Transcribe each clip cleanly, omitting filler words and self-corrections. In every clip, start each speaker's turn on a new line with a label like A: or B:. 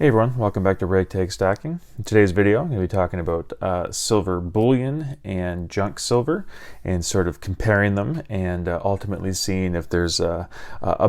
A: Hey everyone, welcome back to Ragtag Stacking. In today's video, I'm going to be talking about silver bullion and junk silver and sort of comparing them and ultimately seeing if there's a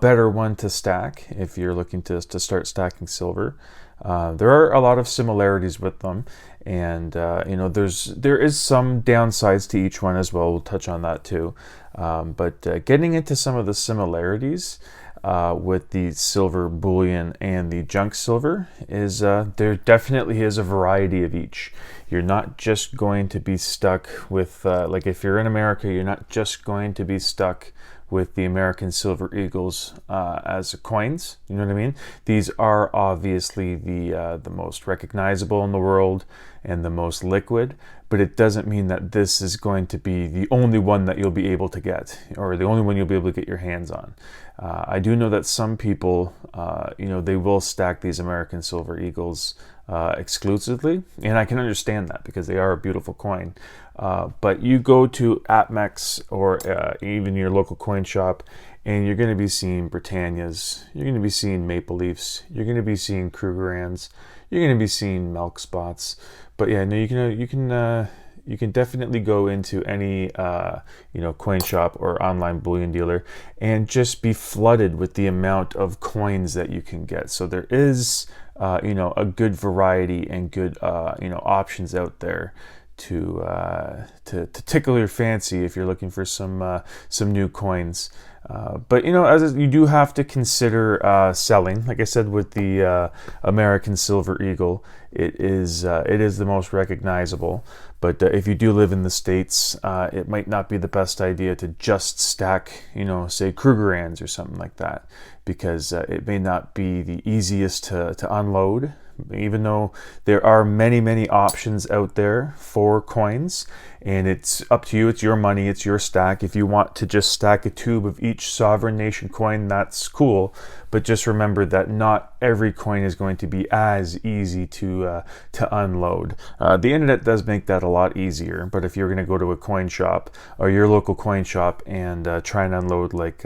A: better one to stack if you're looking to start stacking silver. There are a lot of similarities with them, and there is some downsides to each one as well. We'll touch on that too. But getting into some of the similarities with the silver bullion and the junk silver is there definitely is a variety of each. You're not just going to be stuck with like if you're in America, you're not just going to be stuck with the American silver eagles as coins. You know what I mean? These are obviously the most recognizable in the world and the most liquid, but it doesn't mean that this is going to be the only one that you'll be able to get, or the only one you'll be able to get your hands on. I do know that some people, they will stack these American silver eagles exclusively, and I can understand that because they are a beautiful coin. But you go to APMEX or even your local coin shop, and you're going to be seeing Britannias, you're going to be seeing Maple Leafs, you're going to be seeing Krugerrands, you're going to be seeing Milk Spots. But yeah, no, you can definitely go into any coin shop or online bullion dealer and just be flooded with the amount of coins that you can get. So there is a good variety and good options out there to tickle your fancy if you're looking for some new coins. But as you do have to consider selling. Like I said, with the American Silver Eagle, it is the most recognizable. But if you do live in the States, it might not be the best idea to just stack, say Krugerrands or something like that, because it may not be the easiest to unload. Even though there are many options out there for coins, and it's up to you, it's your money, it's your stack. If you want to just stack a tube of each sovereign nation coin, that's cool, but just remember that not every coin is going to be as easy to unload. The internet does make that a lot easier, but if you're going to go to a coin shop or your local coin shop and try and unload like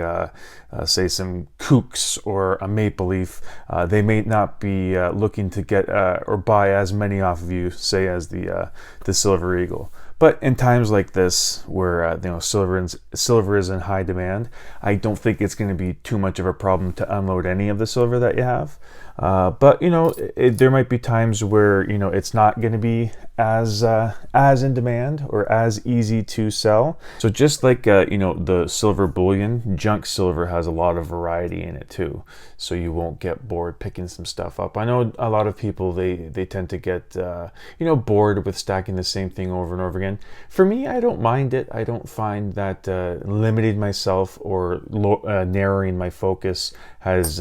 A: say some kooks or a maple leaf, they may not be looking to get or buy as many off of you, say, as the silver eagle. But in times like this, where silver is in high demand, I don't think it's going to be too much of a problem to unload any of the silver that you have. But there might be times where it's not going to be as in demand or as easy to sell. So just like the silver bullion, junk silver has a lot of variety in it too. So you won't get bored picking some stuff up. I know a lot of people they tend to get bored with stacking the same thing over and over again. For me, I don't mind it. I don't find that limiting myself or narrowing my focus has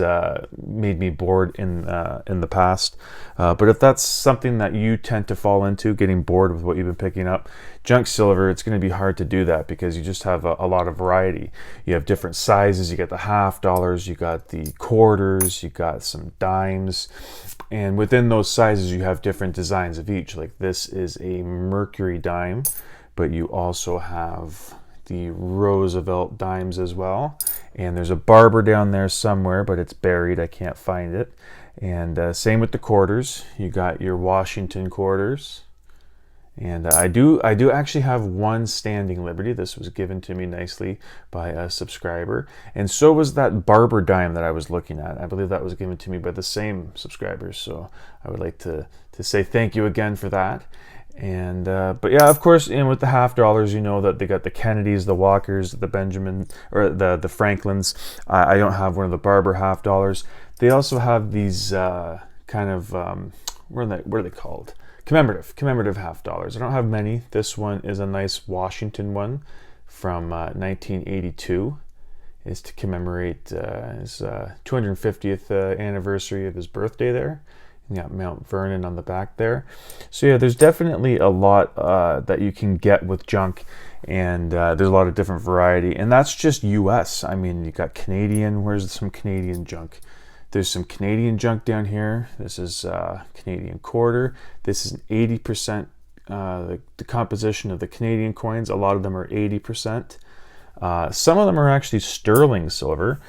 A: made me bored in the past. But if that's something that you tend to fall into, getting bored with what you've been picking up, junk silver, it's going to be hard to do that because you just have a lot of variety. You have different sizes. You got the $50, you got the quarters, you got some dimes, and within those sizes you have different designs of each. Like this is a Mercury dime, but you also have the Roosevelt dimes as well, and there's a Barber down there somewhere, but it's buried, I can't find it. And same with the quarters. You got your Washington quarters, and I do actually have one standing Liberty. This was given to me nicely by a subscriber, and so was that Barber dime that I was looking at. I believe that was given to me by the same subscribers, so I would like to say thank you again for that. And but yeah, of course, with the $50, that they got the Kennedys, the Walkers, the Benjamin, or the Franklins. I don't have one of the Barber $50. They also have these kind of what are they called? Commemorative $50. I don't have many. This one is a nice Washington one from 1982. It's to commemorate his 250th anniversary of his birthday there. You got Mount Vernon on the back there. So yeah, there's definitely a lot that you can get with junk, and there's a lot of different variety, and that's just US. I mean, you got Canadian. Where's some Canadian junk? There's some Canadian junk down here. This is Canadian quarter. This is 80%. The composition of the Canadian coins, a lot of them are 80%. Some of them are actually sterling silver,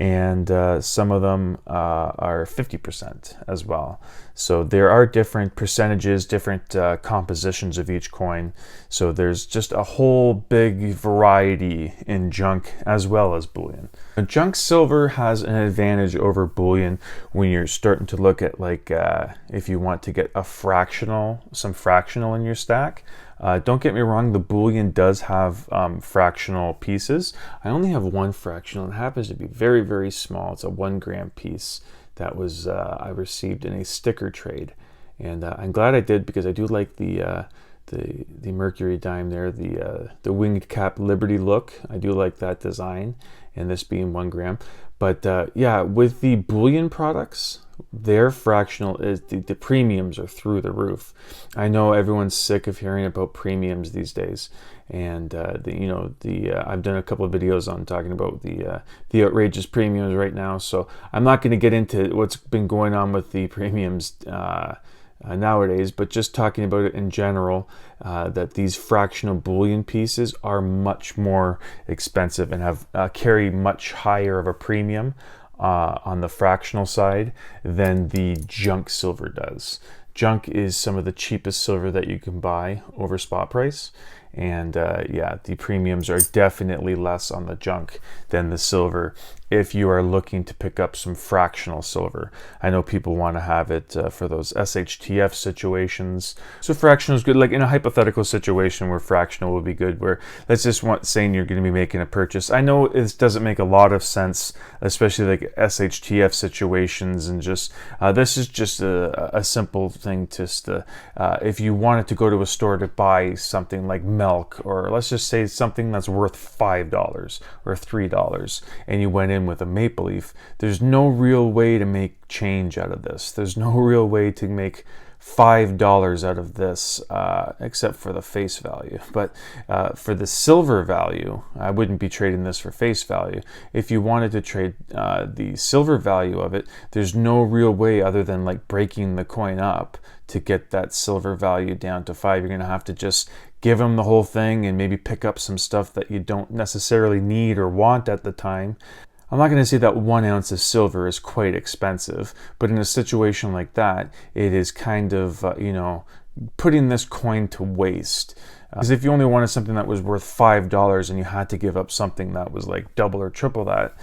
A: and some of them are 50% as well. So there are different percentages, different compositions of each coin. So there's just a whole big variety in junk as well as bullion. Junk silver has an advantage over bullion when you're starting to look at, like, if you want to get some fractional in your stack. Don't get me wrong, the bullion does have fractional pieces. I only have one fractional. It happens to be very, very small. It's a 1 gram piece that was I received in a sticker trade, and I'm glad I did, because I do like the Mercury dime there, the winged cap Liberty look. I do like that design, and this being 1 gram. But yeah, with the bullion products, their fractional is the premiums are through the roof. I know everyone's sick of hearing about premiums these days, and I've done a couple of videos on talking about the outrageous premiums right now. So I'm not going to get into what's been going on with the premiums nowadays, but just talking about it in general, that these fractional bullion pieces are much more expensive and have carry much higher of a premium on the fractional side than the junk silver does. Junk is some of the cheapest silver that you can buy over spot price, and yeah, the premiums are definitely less on the junk than the silver if you are looking to pick up some fractional silver. I know people want to have it for those SHTF situations. So fractional is good, like in a hypothetical situation where fractional would be good, where let's just saying you're going to be making a purchase. I know it doesn't make a lot of sense, especially like SHTF situations, and just this is just a simple thing. Just if you wanted to go to a store to buy something like milk, or let's just say something that's worth $5 or $3, and you went in with a maple leaf, there's no real way to make change out of this. There's no real way to make $5 out of this, except for the face value. But for the silver value, I wouldn't be trading this for face value. If you wanted to trade the silver value of it, there's no real way other than like breaking the coin up to get that silver value down to 5. You're going to have to just give them the whole thing and maybe pick up some stuff that you don't necessarily need or want at the time. I'm not going to say that 1 ounce of silver is quite expensive, but in a situation like that, it is kind of, putting this coin to waste. Because if you only wanted something that was worth $5 and you had to give up something that was like double or triple that,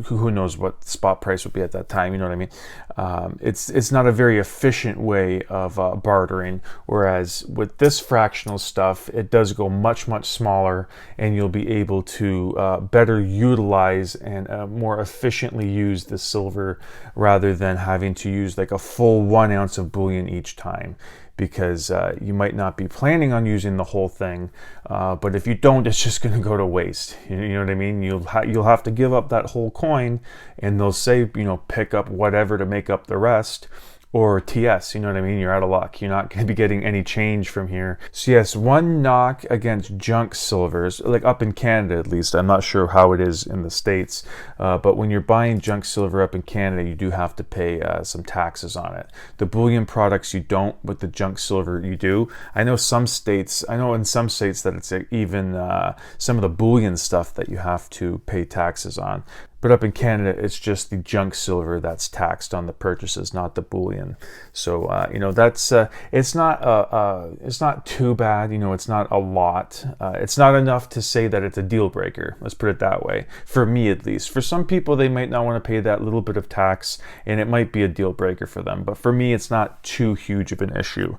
A: who knows what spot price would be at that time, you know what I mean? It's not a very efficient way of bartering, whereas with this fractional stuff, it does go much, much smaller, and you'll be able to better utilize and more efficiently use the silver rather than having to use like a full 1 ounce of bullion each time. Because you might not be planning on using the whole thing, but if you don't, it's just going to go to waste. You know what I mean? You'll have to give up that whole coin, and they'll say, pick up whatever to make up the rest, or TS, you know what I mean? You're out of luck. You're not going to be getting any change from here. So yes, one knock against junk silvers, like up in Canada at least. I'm not sure how it is in the States, but when you're buying junk silver up in Canada, you do have to pay some taxes on it. The bullion products you don't, with the junk silver you do. I know in some states that it's even some of the bullion stuff that you have to pay taxes on. But up in Canada, it's just the junk silver that's taxed on the purchases, not the bullion. So that's it's not too bad. It's not a lot. It's not enough to say that it's a deal breaker. Let's put it that way. For me, at least. For some people, they might not want to pay that little bit of tax, and it might be a deal breaker for them. But for me, it's not too huge of an issue.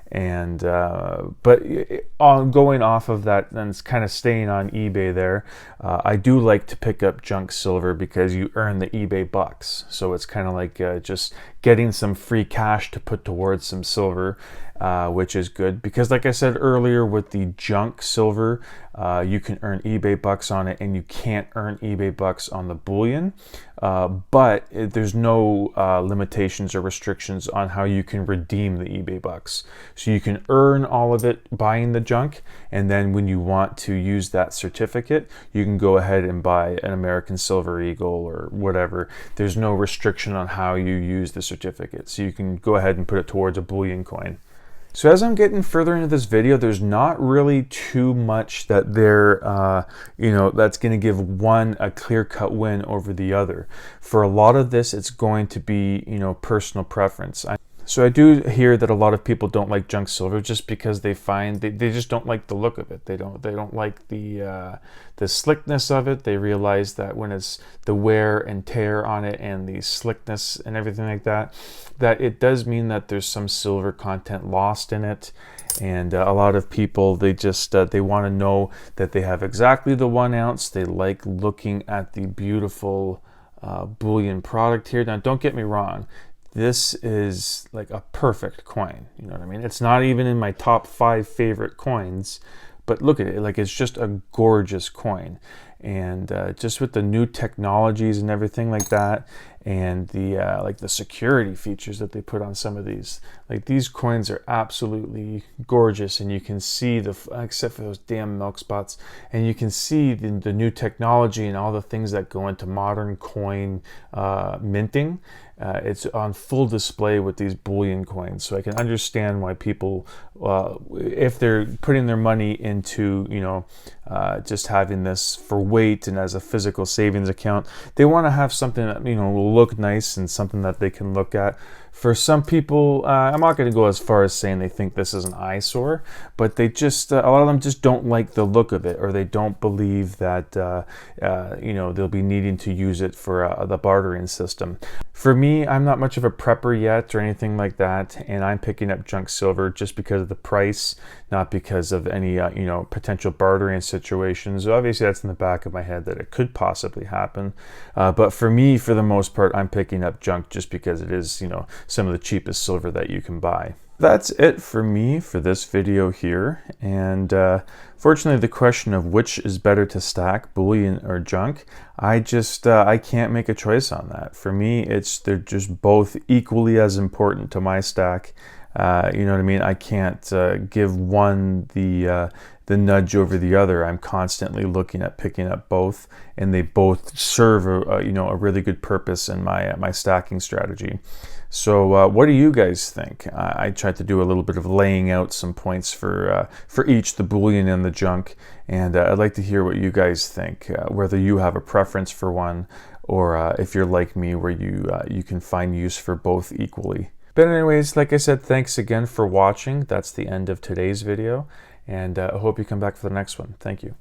A: And but going off of that, and it's kind of staying on eBay there, I do like to pick up junk silver because you earn the eBay bucks. So it's kind of like just getting some free cash to put towards some silver, which is good because, like I said earlier, with the junk silver, you can earn eBay bucks on it, and you can't earn eBay bucks on the bullion. But there's no limitations or restrictions on how you can redeem the eBay bucks. So you can earn all of it buying the junk, and then when you want to use that certificate, you can go ahead and buy an American Silver Eagle or whatever. There's no restriction on how you use the certificate. So you can go ahead and put it towards a bullion coin. So as I'm getting further into this video, there's not really too much that that's going to give one a clear-cut win over the other. For a lot of this, it's going to be, personal preference. So I do hear that a lot of people don't like junk silver just because they find they just don't like the look of it. They don't like the slickness of it. They realize that when it's the wear and tear on it and the slickness and everything like that, that it does mean that there's some silver content lost in it. And a lot of people, they just they want to know that they have exactly the 1 ounce. They like looking at the beautiful bullion product here. Now, don't get me wrong. This is like a perfect coin. You know what I mean? It's not even in my top 5 favorite coins, but look at it. Like, it's just a gorgeous coin. And just with the new technologies and everything like that, and the like the security features that they put on some of these, like, these coins are absolutely gorgeous. And you can see except for those damn milk spots, and you can see the new technology and all the things that go into modern coin minting. It's on full display with these bullion coins, so I can understand why people, if they're putting their money into, just having this for weight and as a physical savings account, they want to have something that, will look nice and something that they can look at. For some people, I'm not going to go as far as saying they think this is an eyesore, but they just, a lot of them just don't like the look of it, or they don't believe that, they'll be needing to use it for the bartering system. For me, I'm not much of a prepper yet or anything like that, and I'm picking up junk silver just because of the price, not because of any, potential bartering situations. Obviously, that's in the back of my head that it could possibly happen, but for me, for the most part, I'm picking up junk just because it is, some of the cheapest silver that you can buy. That's it for me for this video here, and fortunately the question of which is better to stack, bullion or junk, I can't make a choice on that. For me, they're just both equally as important to my stack. You know what I mean? I can't give one the nudge over the other. I'm constantly looking at picking up both, and they both serve a really good purpose in my stacking strategy. So what do you guys think? I tried to do a little bit of laying out some points for each, the bullion and the junk, and I'd like to hear what you guys think, whether you have a preference for one, or if you're like me, where you can find use for both equally. But anyways, like I said, thanks again for watching. That's the end of today's video, and I hope you come back for the next one. Thank you.